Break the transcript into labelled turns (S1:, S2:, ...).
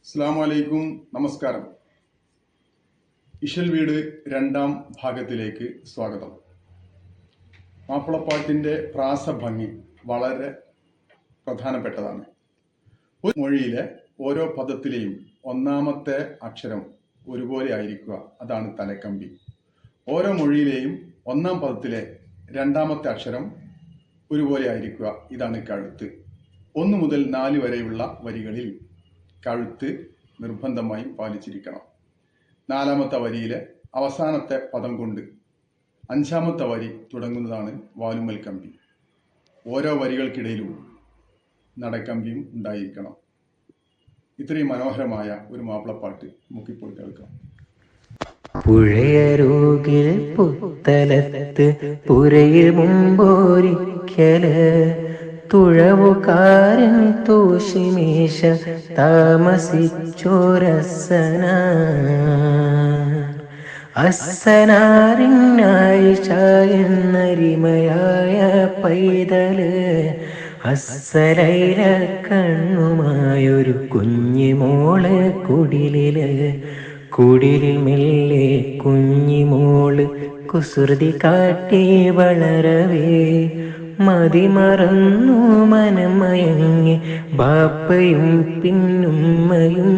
S1: അസ്സലാമു അലൈക്കും, നമസ്കാരം. ഇശൽ വീട് രണ്ടാം ഭാഗത്തിലേക്ക് സ്വാഗതം. മാപ്പിളപ്പാട്ടിൻ്റെ പ്രാസഭംഗി വളരെ പ്രധാനപ്പെട്ടതാണ്. ഒരു മൊഴിയിലെ ഓരോ പദത്തിലെയും ഒന്നാമത്തെ അക്ഷരം ഒരുപോലെ ആയിരിക്കുക, അതാണ് തലക്കമ്പി. ഓരോ മൊഴിയിലെയും ഒന്നാം പദത്തിലെ രണ്ടാമത്തെ അക്ഷരം ഒരുപോലെ ആയിരിക്കുക, ഇതാണ് കഴുത്ത്. 1 മുതൽ 4 വരെയുള്ള വരികളിൽ കഴുത്ത് നിർബന്ധമായും പാലിച്ചിരിക്കണം. 4ാമത്തെ വരിയിലെ അവസാനത്തെ പദം കൊണ്ട് 5ാമത്തെ വരി തുടങ്ങുന്നതാണ് വാലുമൽ കമ്പി. ഓരോ വരികൾക്കിടയിലും നടക്കമ്പിയും ഉണ്ടായിരിക്കണം. ഇത്രയും മനോഹരമായ ഒരു മാപ്പിളപ്പാട്ട് നമുക്കിപ്പോൾ കേൾക്കാം.
S2: പുഴയരുകിൽ പുത്തലത്ത് പുരയിൽ മുമ്പൊരിക്കല് തുഴവുകാരൻ തൂശിമീശ താമസിച്ചോരസന അസനാറിനായിഷ എന്നരിമയായ പൈതല് അസലൈല കണ്ണുമായൊരു കുഞ്ഞിമോള് കുടിലിൽ മെല്ലെ കുഞ്ഞിമോള് കുസൃതി കാട്ടി വളരവേ മതിമറന്നു മനമയങ്ങി ബാപ്പയും പിന്നുമ്മയും